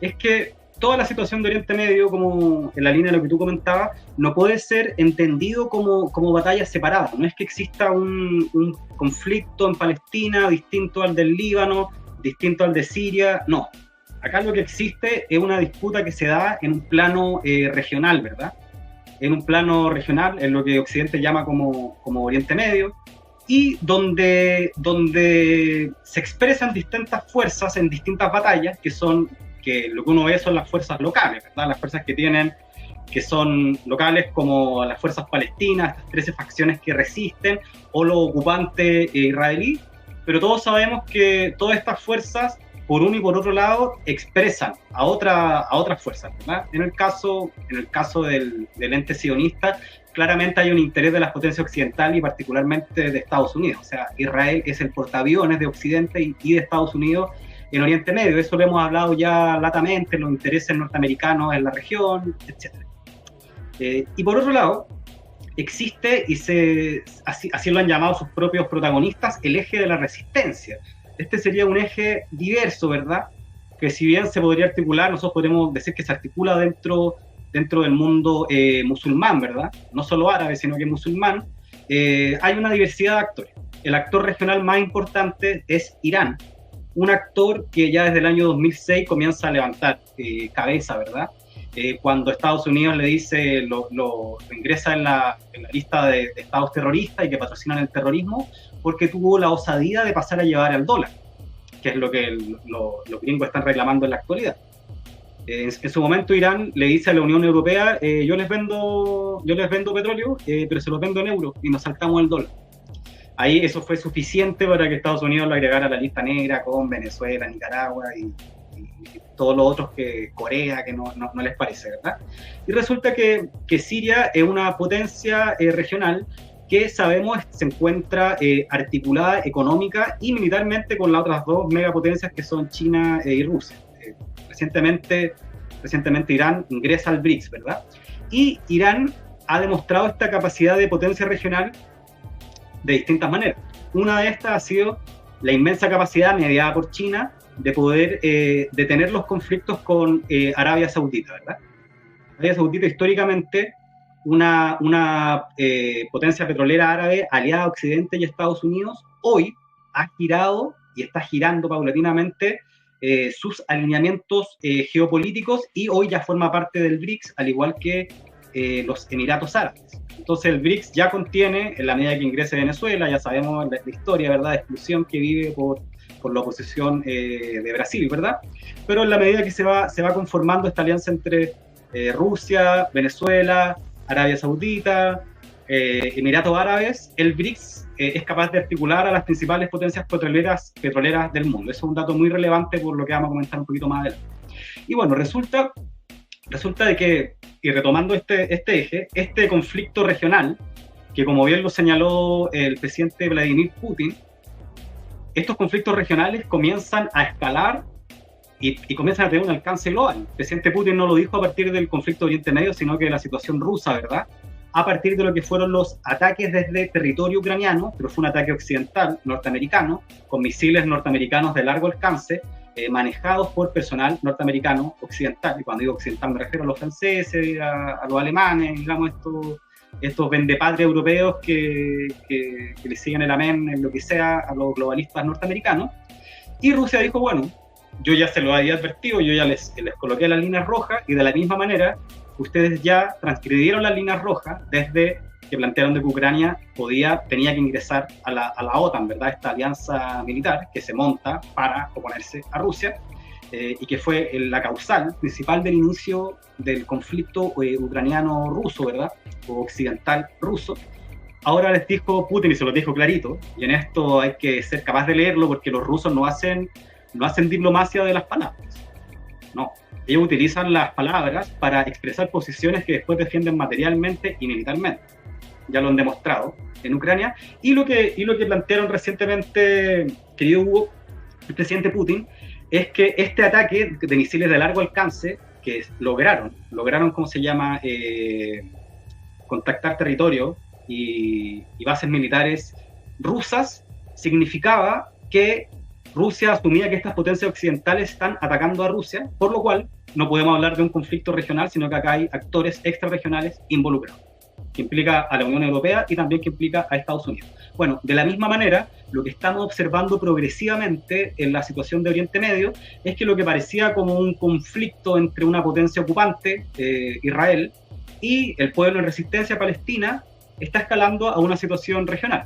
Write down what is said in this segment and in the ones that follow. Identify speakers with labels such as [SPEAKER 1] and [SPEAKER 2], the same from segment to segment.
[SPEAKER 1] es que toda la situación de Oriente Medio, como en la línea de lo que tú comentabas, no puede ser entendido como batallas separadas. No es que exista un conflicto en Palestina distinto al del Líbano, distinto al de Siria, no. Acá lo que existe es una disputa que se da en un plano regional, ¿verdad? En un plano regional, en lo que Occidente llama como Oriente Medio, y donde se expresan distintas fuerzas en distintas batallas, que lo que uno ve son las fuerzas locales, ¿verdad? Las fuerzas que son locales, como las fuerzas palestinas, estas 13 facciones que resisten, o los ocupantes israelíes, pero todos sabemos que todas estas fuerzas, por uno y por otro lado, expresan a otras fuerzas, ¿verdad? En el caso del ente sionista, claramente hay un interés de las potencias occidentales y particularmente de Estados Unidos. O sea, Israel es el portaaviones de Occidente y de Estados Unidos en Oriente Medio. Eso lo hemos hablado ya latamente, los intereses norteamericanos en la región, etc. Y por otro lado, existe, así lo han llamado sus propios protagonistas, el eje de la resistencia. Este sería un eje diverso, ¿verdad? Que si bien se podría articular, nosotros podemos decir que se articula dentro del mundo musulmán, ¿verdad? No solo árabe, sino que musulmán. Hay una diversidad de actores. El actor regional más importante es Irán, un actor que ya desde el año 2006 comienza a levantar cabeza, ¿verdad? Cuando Estados Unidos le dice, lo ingresa en la lista de estados terroristas y que patrocinan el terrorismo, porque tuvo la osadía de pasar a llevar al dólar, que es lo que los gringos están reclamando en la actualidad. En su momento Irán le dice a la Unión Europea, yo les vendo petróleo, pero se los vendo en euros y nos saltamos el dólar. Ahí eso fue suficiente para que Estados Unidos lo agregara a la lista negra con Venezuela, Nicaragua y todos los otros, que Corea, que no les parece, ¿verdad? Y resulta que Siria es una potencia regional que sabemos se encuentra articulada económica y militarmente con las otras dos megapotencias que son China y Rusia. Recientemente Irán ingresa al BRICS, ¿verdad? Y Irán ha demostrado esta capacidad de potencia regional de distintas maneras. Una de estas ha sido la inmensa capacidad mediada por China de poder detener los conflictos con Arabia Saudita, ¿verdad? Arabia Saudita históricamente una potencia petrolera árabe aliada a Occidente y Estados Unidos, hoy ha girado y está girando paulatinamente sus alineamientos geopolíticos y hoy ya forma parte del BRICS, al igual que los Emiratos Árabes. Entonces el BRICS ya contiene, en la medida que ingrese Venezuela, ya sabemos la historia, ¿verdad?, de exclusión que vive por la oposición de Brasil, ¿verdad? Pero en la medida que se va conformando esta alianza entre Rusia, Venezuela, Arabia Saudita, Emiratos Árabes, el BRICS es capaz de articular a las principales potencias petroleras del mundo. Eso es un dato muy relevante por lo que vamos a comentar un poquito más adelante. Y bueno, resulta de que, y retomando este eje, este conflicto regional, que como bien lo señaló el presidente Vladimir Putin, estos conflictos regionales comienzan a escalar y comienzan a tener un alcance global. El presidente Putin no lo dijo a partir del conflicto de Oriente Medio, sino que de la situación rusa, ¿verdad? A partir de lo que fueron los ataques desde territorio ucraniano, pero fue un ataque occidental, norteamericano, con misiles norteamericanos de largo alcance, manejados por personal norteamericano occidental. Y cuando digo occidental me refiero a los franceses, a los alemanes, digamos, estos vendepatrias europeos que le siguen el amén en lo que sea a los globalistas norteamericanos. Y Rusia dijo, bueno, yo ya se lo había advertido, yo ya les coloqué las líneas rojas, y de la misma manera ustedes ya transgredieron las líneas rojas desde que plantearon de que Ucrania tenía que ingresar a la OTAN, ¿verdad? Esta alianza militar que se monta para oponerse a Rusia, y que fue la causal principal del inicio del conflicto ucraniano-ruso, ¿verdad? O occidental-ruso. Ahora les dijo Putin, y se lo dijo clarito, y en esto hay que ser capaz de leerlo, porque los rusos no hacen diplomacia de las palabras. No, ellos utilizan las palabras para expresar posiciones que después defienden materialmente y militarmente. Ya lo han demostrado en Ucrania. Y lo que plantearon recientemente, querido Hugo, el presidente Putin, es que este ataque de misiles de largo alcance, que lograron, ¿cómo se llama?, contactar territorio y bases militares rusas, significaba que Rusia asumía que estas potencias occidentales están atacando a Rusia, por lo cual no podemos hablar de un conflicto regional, sino que acá hay actores extrarregionales involucrados, que implica a la Unión Europea y también que implica a Estados Unidos. Bueno, de la misma manera, lo que estamos observando progresivamente en la situación de Oriente Medio es que lo que parecía como un conflicto entre una potencia ocupante, Israel, y el pueblo en resistencia Palestina, está escalando a una situación regional.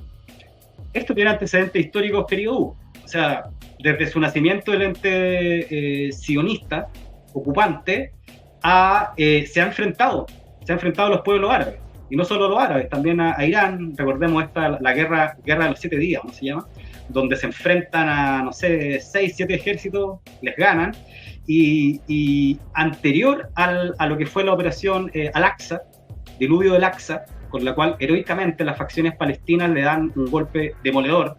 [SPEAKER 1] Esto tiene antecedentes históricos, querido Hugo. O sea, desde su nacimiento el ente sionista, ocupante, se ha enfrentado a los pueblos árabes. Y no solo a los árabes, también a Irán. Recordemos la guerra de los 7 días, ¿cómo se llama? Donde se enfrentan a, no sé, 6, 7 ejércitos, les ganan. Y anterior a lo que fue la operación Al-Aqsa, diluvio del Aqsa, con la cual heroicamente las facciones palestinas le dan un golpe demoledor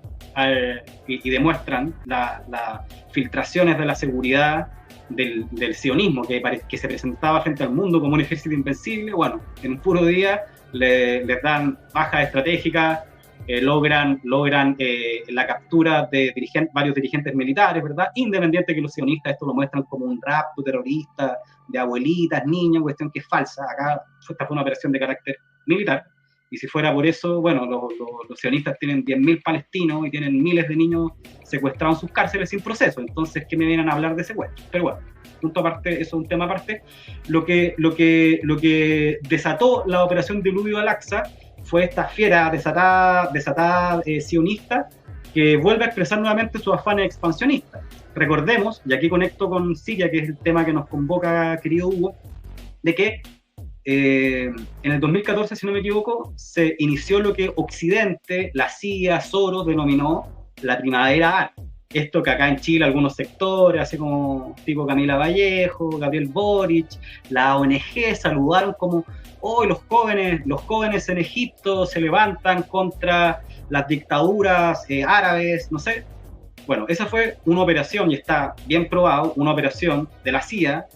[SPEAKER 1] y demuestran las filtraciones de la seguridad del sionismo que se presentaba frente al mundo como un ejército invencible. Bueno, en un puro día les dan bajas estratégicas, logran la captura de varios dirigentes militares, ¿verdad? Independiente que los sionistas esto lo muestran como un rapto terrorista de abuelitas, niños, cuestión que es falsa. Acá esta fue una operación de carácter militar, y si fuera por eso, bueno, los sionistas tienen 10.000 palestinos y tienen miles de niños secuestrados en sus cárceles sin proceso. Entonces, ¿qué me vienen a hablar de secuestro? Pero bueno, punto aparte, eso es un tema aparte. Lo que desató la operación Diluvio Al-Aqsa fue esta fiera desatada sionista, que vuelve a expresar nuevamente sus afanes expansionistas. Recordemos, y aquí conecto con Siria, que es el tema que nos convoca, querido Hugo, de que en el 2014, si no me equivoco, se inició lo que Occidente, la CIA, Soros, denominó la primavera árabe. Esto que acá en Chile algunos sectores, así como tipo Camila Vallejo, Gabriel Boric, la ONG saludaron como hoy los jóvenes en Egipto se levantan contra las dictaduras árabes, no sé. Bueno, esa fue una operación, y está bien probado, una operación de la CIA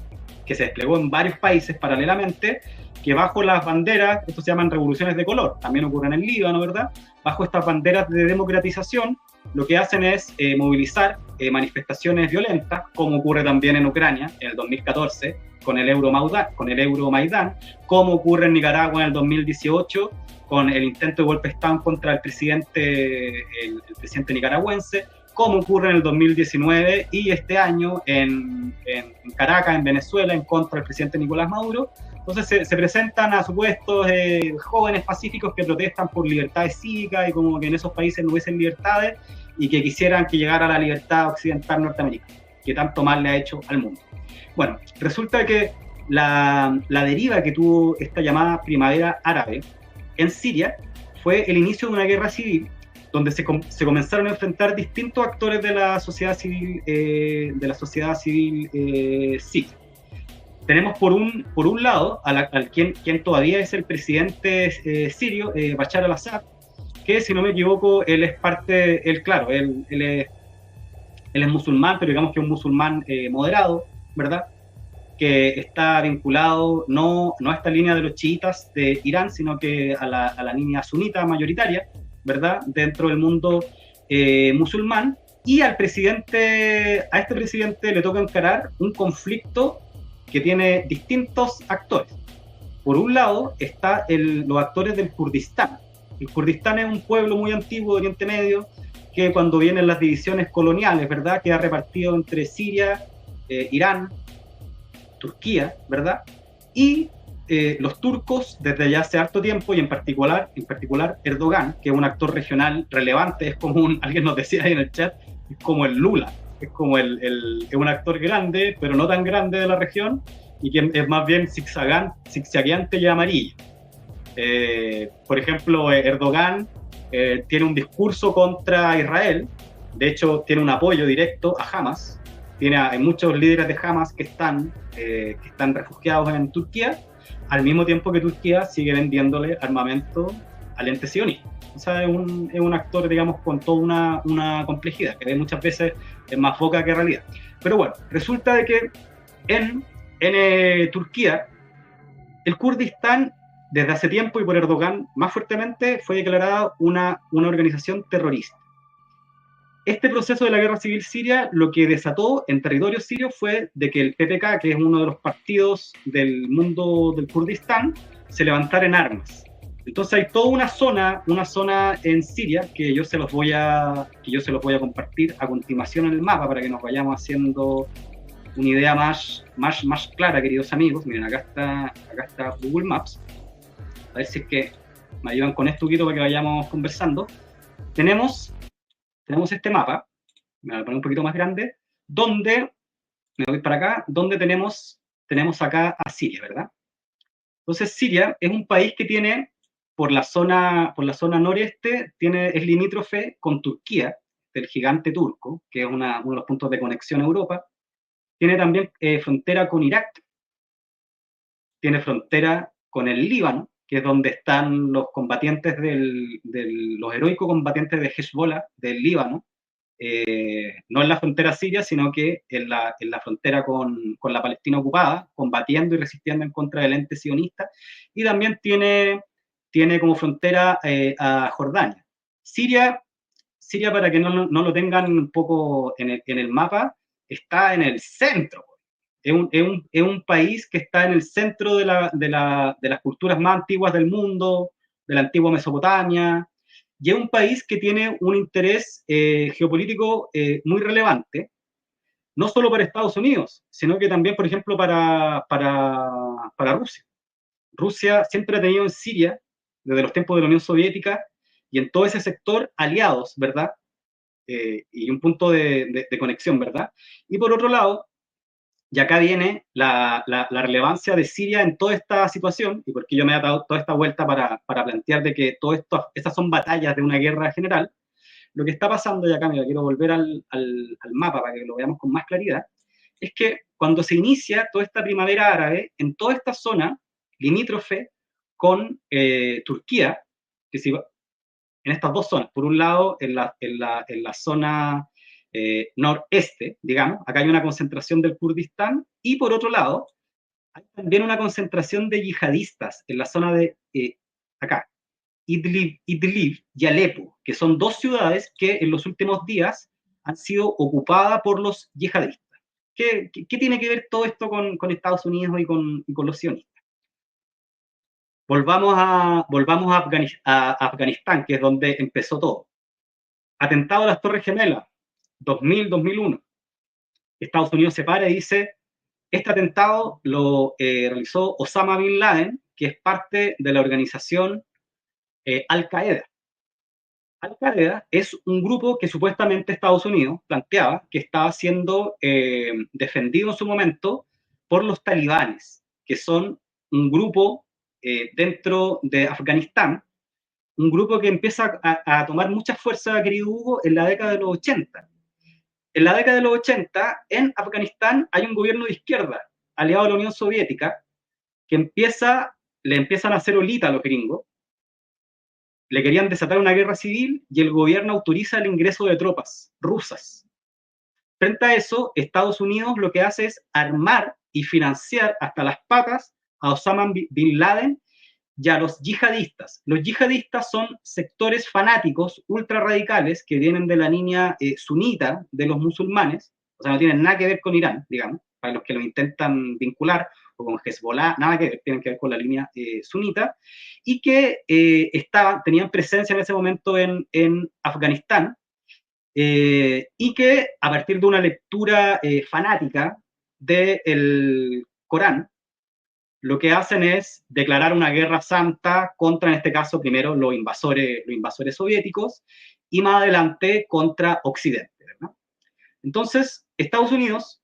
[SPEAKER 1] que se desplegó en varios países paralelamente, que bajo las banderas, esto se llaman revoluciones de color, también ocurren en Líbano, ¿verdad? Bajo estas banderas de democratización, lo que hacen es movilizar manifestaciones violentas, como ocurre también en Ucrania en el 2014 con el Euromaidán, como ocurre en Nicaragua en el 2018 con el intento de golpe de Estado contra el presidente nicaragüense, como ocurre en el 2019 y este año en Caracas, en Venezuela, en contra del presidente Nicolás Maduro. Entonces se presentan a supuestos jóvenes pacíficos que protestan por libertades cívicas y como que en esos países no hubiesen libertades y que quisieran que llegara la libertad occidental norteamericana, que tanto mal le ha hecho al mundo. Bueno, resulta que la deriva que tuvo esta llamada primavera árabe en Siria fue el inicio de una guerra civil donde se comenzaron a enfrentar distintos actores de la sociedad civil siria. Tenemos por un lado quien todavía es el presidente sirio, Bashar al-Assad, que si no me equivoco, él es musulmán, pero digamos que es un musulmán moderado, ¿verdad? Que está vinculado no a esta línea de los chiitas de Irán, sino que a la línea sunita mayoritaria, ¿verdad? Dentro del mundo musulmán. Y a este presidente le toca encarar un conflicto que tiene distintos actores. Por un lado está los actores del Kurdistán. El Kurdistán es un pueblo muy antiguo de Oriente Medio que cuando vienen las divisiones coloniales, ¿verdad?, queda repartido entre Siria, Irán, Turquía, ¿verdad? Y los turcos desde ya hace harto tiempo, y en particular Erdogan, que es un actor regional relevante, es como alguien nos decía ahí en el chat, es como el Lula, es como es un actor grande, pero no tan grande de la región, y que es más bien zigzagueante y amarillo. Por ejemplo, Erdogan tiene un discurso contra Israel, de hecho tiene un apoyo directo a Hamas, hay muchos líderes de Hamas que están refugiados en Turquía, al mismo tiempo que Turquía sigue vendiéndole armamento al ente sionista. O sea, es un actor, digamos, con toda una complejidad, que muchas veces es más foca que realidad. Pero bueno, resulta de que en Turquía, el Kurdistán, desde hace tiempo y por Erdogan más fuertemente, fue declarada una organización terrorista. este proceso de la guerra civil siria lo que desató en territorio sirio fue de que el PPK, que es uno de los partidos del mundo del Kurdistán, se levantara en armas. Entonces hay toda una zona en Siria que yo se los voy a compartir a continuación en el mapa para que nos vayamos haciendo una idea más clara, queridos amigos. Miren, acá está Google Maps. A ver si es que me ayudan con esto un poquito para que vayamos conversando. Tenemos este mapa, me voy a poner un poquito más grande, donde, me voy para acá, donde tenemos acá a Siria, ¿verdad? Entonces Siria es un país que tiene, por la zona noreste, es limítrofe con Turquía, el gigante turco, que es uno de los puntos de conexión a Europa. Tiene también frontera con Irak, tiene frontera con el Líbano, que es donde están los combatientes los heroicos combatientes de Hezbollah del Líbano, no en la frontera siria, sino que en la frontera con la Palestina ocupada, combatiendo y resistiendo en contra del ente sionista, y también tiene como frontera a Jordania. Siria, para que no lo tengan un poco en el mapa, está en el centro. Es un país que está en el centro de las culturas más antiguas del mundo, de la antigua Mesopotamia, y es un país que tiene un interés geopolítico muy relevante, no solo para Estados Unidos, sino que también, por ejemplo, para Rusia. Rusia siempre ha tenido en Siria, desde los tiempos de la Unión Soviética, y en todo ese sector, aliados, ¿verdad? Y un punto de conexión, ¿verdad? Y por otro lado, y acá viene la relevancia de Siria en toda esta situación, y porque yo me he dado toda esta vuelta para plantear de que estas son batallas de una guerra general. Lo que está pasando, y acá mira, quiero volver al mapa para que lo veamos con más claridad, es que cuando se inicia toda esta primavera árabe, en toda esta zona limítrofe con Turquía, que se, en estas dos zonas, por un lado en la zona noreste, digamos, acá hay una concentración del Kurdistán, y por otro lado hay también una concentración de yihadistas en la zona de acá, Idlib y Alepo, que son dos ciudades que en los últimos días han sido ocupadas por los yihadistas. ¿Qué tiene que ver todo esto con Estados Unidos y con los sionistas? Volvamos a Afganistán, que es donde empezó todo. Atentado a las Torres Gemelas, 2000-2001. Estados Unidos se para y dice, este atentado lo realizó Osama Bin Laden, que es parte de la organización Al-Qaeda. Al-Qaeda es un grupo que supuestamente Estados Unidos planteaba que estaba siendo defendido en su momento por los talibanes, que son un grupo dentro de Afganistán, un grupo que empieza a tomar mucha fuerza, querido Hugo, en la década de los 80. En la década de los 80, en Afganistán hay un gobierno de izquierda, aliado a la Unión Soviética, que le empiezan a hacer olita a los gringos, le querían desatar una guerra civil y el gobierno autoriza el ingreso de tropas rusas. Frente a eso, Estados Unidos lo que hace es armar y financiar hasta las patas a Osama Bin Laden y a los yihadistas. Los yihadistas son sectores fanáticos ultrarradicales que vienen de la línea sunita de los musulmanes, o sea, no tienen nada que ver con Irán, digamos, para los que lo intentan vincular, o con Hezbollah, nada que ver, tienen que ver con la línea sunita, y que tenían presencia en ese momento en Afganistán, y que a partir de una lectura fanática del Corán, lo que hacen es declarar una guerra santa contra, en este caso, primero los invasores soviéticos y más adelante contra Occidente, ¿verdad? Entonces, Estados Unidos,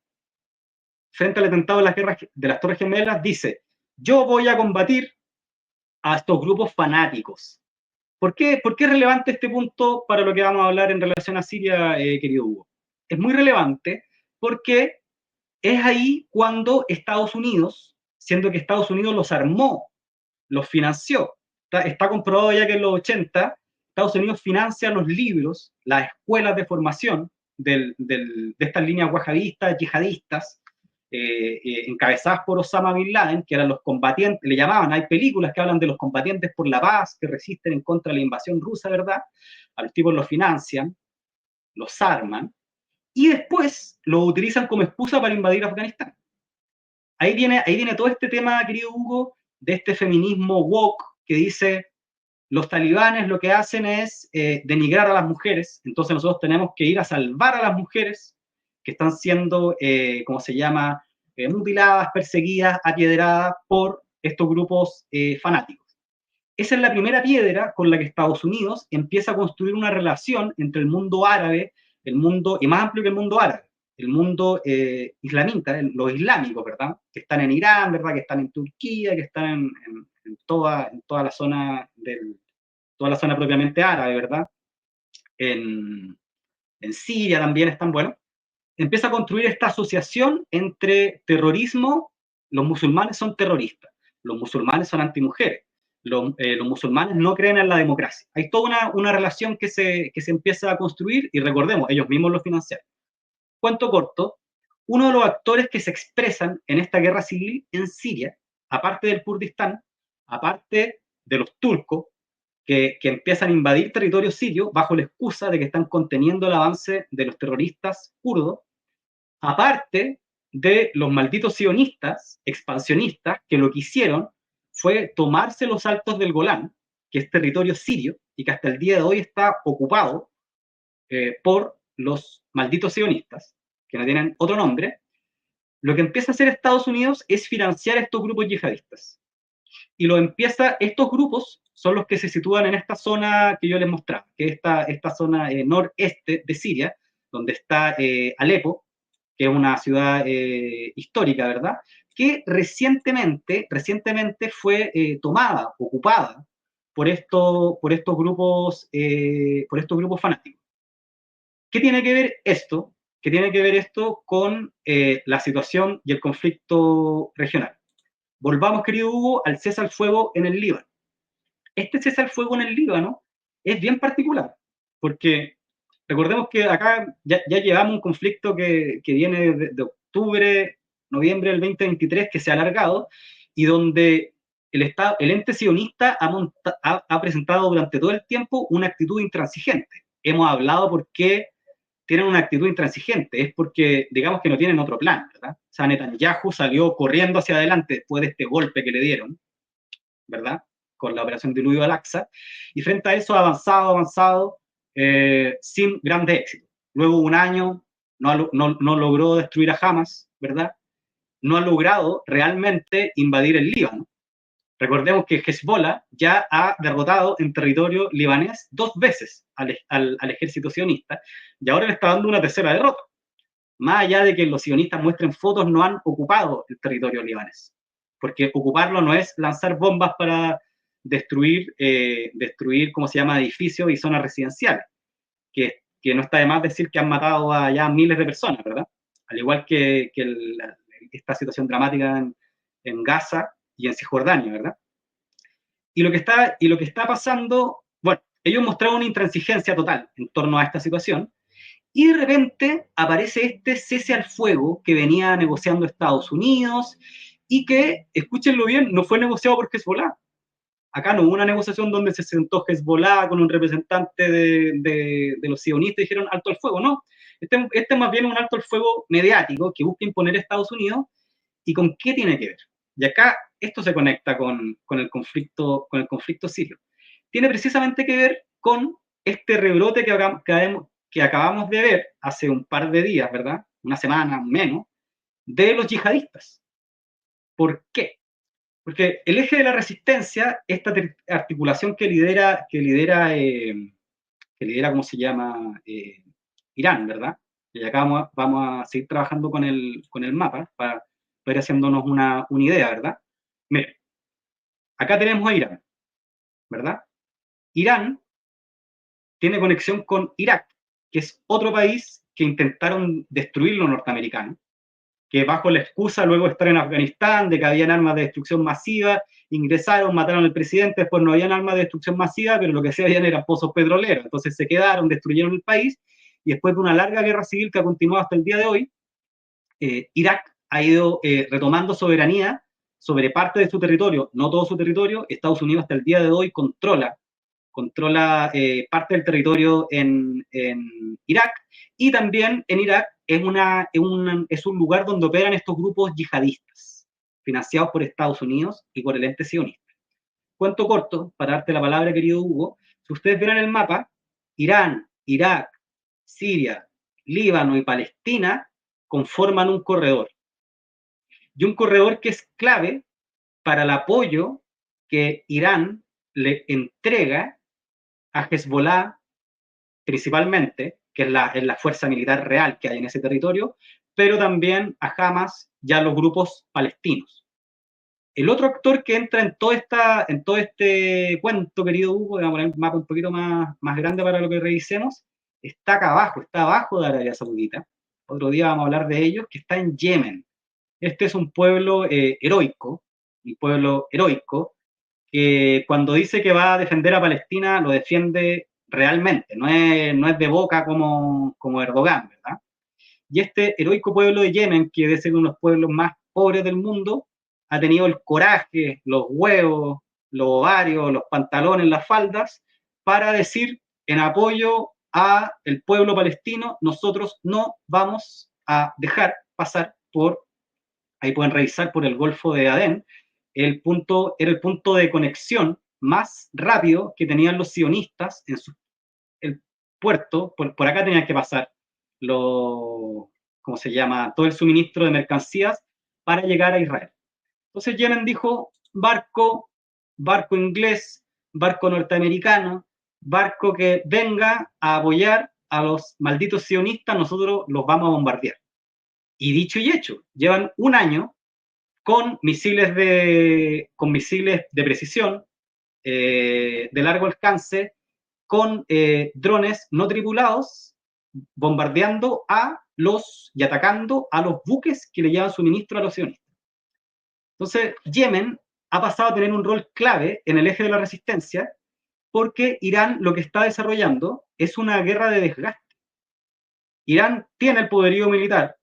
[SPEAKER 1] frente al atentado de las Torres Gemelas, dice, yo voy a combatir a estos grupos fanáticos. ¿Por qué es relevante este punto para lo que vamos a hablar en relación a Siria, querido Hugo? Es muy relevante porque es ahí cuando Estados Unidos, siendo que Estados Unidos los armó, los financió, está comprobado ya que en los 80 Estados Unidos financia los libros, las escuelas de formación de estas líneas wahabistas, yihadistas, encabezadas por Osama Bin Laden, que eran los combatientes, le llamaban, hay películas que hablan de los combatientes por la paz, que resisten en contra de la invasión rusa, ¿verdad? A los tipos los financian, los arman, y después los utilizan como excusa para invadir Afganistán. Ahí viene todo este tema, querido Hugo, de este feminismo woke que dice los talibanes lo que hacen es denigrar a las mujeres, entonces nosotros tenemos que ir a salvar a las mujeres que están siendo, ¿cómo se llama?, mutiladas, perseguidas, apiedradas por estos grupos fanáticos. Esa es la primera piedra con la que Estados Unidos empieza a construir una relación entre el mundo árabe, el mundo, y más amplio que el mundo árabe, el mundo islamita, los islámicos, ¿verdad? Que están en Irán, ¿verdad? Que están en Turquía, que están en toda la zona toda la zona propiamente árabe, ¿verdad? En Siria también están, bueno, empieza a construir esta asociación entre terrorismo, los musulmanes son terroristas, los musulmanes son antimujeres, los musulmanes no creen en la democracia. Hay toda una relación que se empieza a construir y recordemos, ellos mismos lo financiaron. Cuento corto, uno de los actores que se expresan en esta guerra civil en Siria, aparte del Kurdistán, aparte de los turcos, que empiezan a invadir territorio sirio bajo la excusa de que están conteniendo el avance de los terroristas kurdos, aparte de los malditos sionistas, expansionistas, que lo que hicieron fue tomarse los altos del Golán, que es territorio sirio, y que hasta el día de hoy está ocupado por los malditos sionistas, que no tienen otro nombre. Lo que empieza a hacer Estados Unidos es financiar a estos grupos yihadistas. Y estos grupos son los que se sitúan en esta zona que yo les mostraba, que es esta zona noreste de Siria, donde está Alepo, que es una ciudad histórica, ¿verdad? Que recientemente fue tomada, ocupada por estos grupos fanáticos. ¿Qué tiene que ver esto? ¿Qué tiene que ver esto con la situación y el conflicto regional? Volvamos, querido Hugo, al cese al fuego en el Líbano. Este cese al fuego en el Líbano es bien particular, porque recordemos que acá ya llevamos un conflicto que viene de octubre, noviembre del 2023, que se ha alargado, y donde el ente sionista ha presentado durante todo el tiempo una actitud intransigente. Hemos hablado por qué tienen una actitud intransigente, es porque, digamos que no tienen otro plan, ¿verdad? O sea, Netanyahu salió corriendo hacia adelante después de este golpe que le dieron, ¿verdad? Con la operación Diluvio al-Aqsa, y frente a eso ha avanzado, sin grandes éxitos. Luego un año no logró destruir a Hamas, ¿verdad? No ha logrado realmente invadir el Líbano. Recordemos que Hezbollah ya ha derrotado en territorio libanés 2 veces al ejército sionista, y ahora le está dando una tercera derrota. Más allá de que los sionistas muestren fotos, no han ocupado el territorio libanés, porque ocuparlo no es lanzar bombas para destruir, ¿cómo se llama?, edificios y zonas residenciales, que no está de más decir que han matado a ya miles de personas, ¿verdad? Al igual que esta situación dramática en Gaza y en Cisjordania, ¿verdad? Y lo que está pasando, bueno, ellos mostraron una intransigencia total en torno a esta situación, y de repente aparece este cese al fuego que venía negociando Estados Unidos, y que, escúchenlo bien, no fue negociado por Hezbollah. Acá no hubo una negociación donde se sentó Hezbollah con un representante de los sionistas y dijeron alto al fuego, no. Este más bien un alto al fuego mediático que busca imponer a Estados Unidos. ¿Y con qué tiene que ver? Y acá esto se conecta con el conflicto sirio. Tiene precisamente que ver con este rebrote que acabamos de ver hace un par de días, ¿verdad? Una semana menos, de los yihadistas. ¿Por qué? Porque el eje de la resistencia, esta articulación que lidera, ¿cómo se llama? Irán, ¿verdad? Y acá vamos a seguir trabajando con el mapa para ir haciéndonos una idea, ¿verdad? Miren, acá tenemos a Irán, ¿verdad? Irán tiene conexión con Irak, que es otro país que intentaron destruir los norteamericanos, que bajo la excusa luego de estar en Afganistán, de que habían armas de destrucción masiva, ingresaron, mataron al presidente, después no habían armas de destrucción masiva, pero lo que sí habían eran pozos petroleros, entonces se quedaron, destruyeron el país, y después de una larga guerra civil que ha continuado hasta el día de hoy, Irak ha ido retomando soberanía sobre parte de su territorio, no todo su territorio. Estados Unidos hasta el día de hoy controla controla parte del territorio en Irak, y también en Irak es un lugar donde operan estos grupos yihadistas, financiados por Estados Unidos y por el ente sionista. Cuento corto, para darte la palabra, querido Hugo, si ustedes ven el mapa, Irán, Irak, Siria, Líbano y Palestina conforman un corredor. Y un corredor que es clave para el apoyo que Irán le entrega a Hezbollah, principalmente, que es la fuerza militar real que hay en ese territorio, pero también a Hamas y a los grupos palestinos. El otro actor que entra en todo este cuento, querido Hugo, voy a poner un mapa un poquito más grande para lo que revisemos, está acá abajo, está abajo de Arabia Saudita. Otro día vamos a hablar de ellos, que está en Yemen. Este es un pueblo heroico, que cuando dice que va a defender a Palestina, lo defiende realmente, no es de boca como Erdogan, ¿verdad? Y este heroico pueblo de Yemen, que debe ser uno de los pueblos más pobres del mundo, ha tenido el coraje, los huevos, los ovarios, los pantalones, las faldas, para decir en apoyo a el pueblo palestino, nosotros no vamos a dejar pasar por, ahí pueden revisar, por el Golfo de Adén. Era el punto de conexión más rápido que tenían los sionistas en el puerto. Por acá tenían que pasar ¿cómo se llama? Todo el suministro de mercancías para llegar a Israel. Entonces Yemen dijo, barco inglés, barco norteamericano, barco que venga a apoyar a los malditos sionistas, nosotros los vamos a bombardear. Y dicho y hecho, llevan un año con misiles de precisión, de largo alcance, con drones no tripulados, bombardeando y atacando a los buques que le llevan suministro a los sionistas. Entonces, Yemen ha pasado a tener un rol clave en el eje de la resistencia, porque Irán lo que está desarrollando es una guerra de desgaste. Irán tiene el poderío militar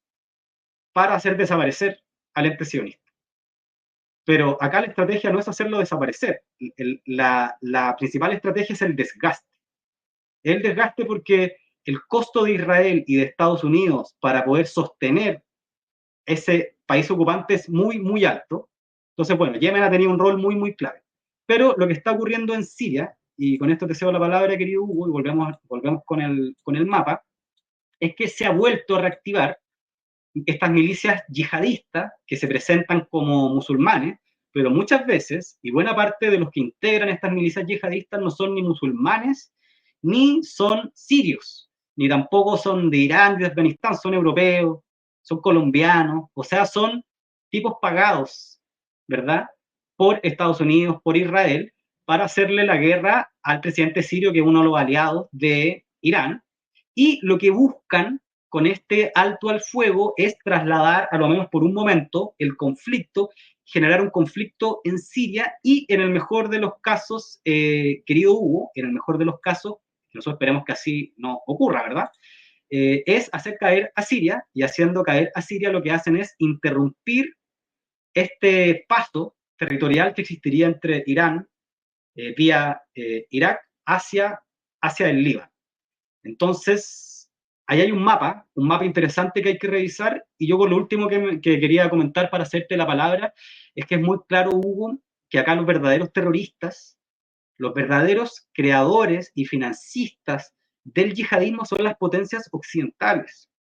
[SPEAKER 1] para hacer desaparecer al ente sionista. Pero acá la estrategia no es hacerlo desaparecer. La principal estrategia es el desgaste. El desgaste porque el costo de Israel y de Estados Unidos para poder sostener ese país ocupante es muy, muy alto. Entonces, bueno, Yemen ha tenido un rol muy, muy clave. Pero lo que está ocurriendo en Siria, y con esto te cedo la palabra, querido Hugo, y volvemos con el mapa, es que se ha vuelto a reactivar estas milicias yihadistas que se presentan como musulmanes, pero muchas veces, y buena parte de los que integran estas milicias yihadistas no son ni musulmanes, ni son sirios, ni tampoco son de Irán, de Afganistán, son europeos, son colombianos, o sea, son tipos pagados, ¿verdad?, por Estados Unidos, por Israel, para hacerle la guerra al presidente sirio, que es uno de los aliados de Irán, y lo que buscan con este alto al fuego es trasladar, a lo menos por un momento, el conflicto, generar un conflicto en Siria y, en el mejor de los casos, querido Hugo, en el mejor de los casos, nosotros esperemos que así no ocurra, ¿verdad?, es hacer caer a Siria, y haciendo caer a Siria lo que hacen es interrumpir este paso territorial que existiría entre Irán, vía Irak, hacia el Líbano. Entonces, ahí hay un mapa interesante que hay que revisar, y yo con lo último que quería comentar para hacerte la palabra, es que es muy claro, Hugo, que acá los verdaderos terroristas, los verdaderos creadores y financistas del yihadismo son las potencias occidentales.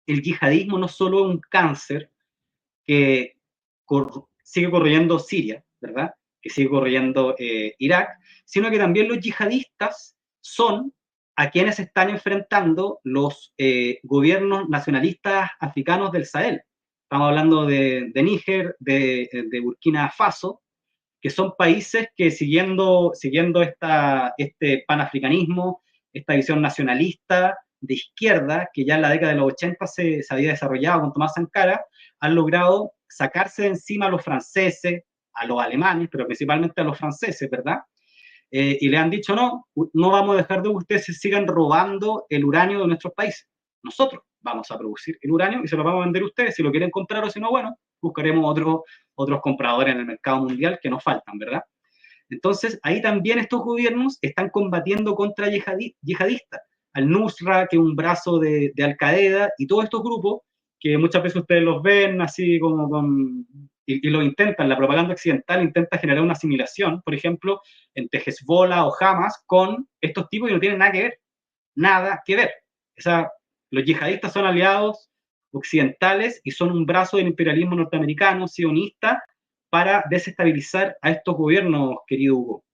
[SPEAKER 1] El yihadismo no solo es un cáncer que sigue corriendo Siria, ¿verdad?, que sigue corriendo Irak, sino que también los yihadistas son a quienes están enfrentando los gobiernos nacionalistas africanos del Sahel. Estamos hablando de Níger, de Burkina Faso, que son países que siguiendo este panafricanismo, esta visión nacionalista de izquierda, que ya en la década de los 80 se había desarrollado con Tomás Sankara, han logrado sacarse de encima a los franceses, a los alemanes, pero principalmente a los franceses, ¿verdad? Y le han dicho, no vamos a dejar de que ustedes se sigan robando el uranio de nuestros países. Nosotros vamos a producir el uranio y se lo vamos a vender a ustedes. Si lo quieren comprar o si no, bueno, buscaremos otros compradores en el mercado mundial que nos faltan, ¿verdad? Entonces, ahí también estos gobiernos están combatiendo contra yihadistas. Al-Nusra, que es un brazo de Al-Qaeda, y todos estos grupos, que muchas veces ustedes los ven así como y lo intentan, la propaganda occidental intenta generar una asimilación, por ejemplo, entre Hezbollah o Hamas con estos tipos y no tienen nada que ver. O sea, los yihadistas son aliados occidentales y son un brazo del imperialismo norteamericano, sionista, para desestabilizar a estos gobiernos, querido Hugo.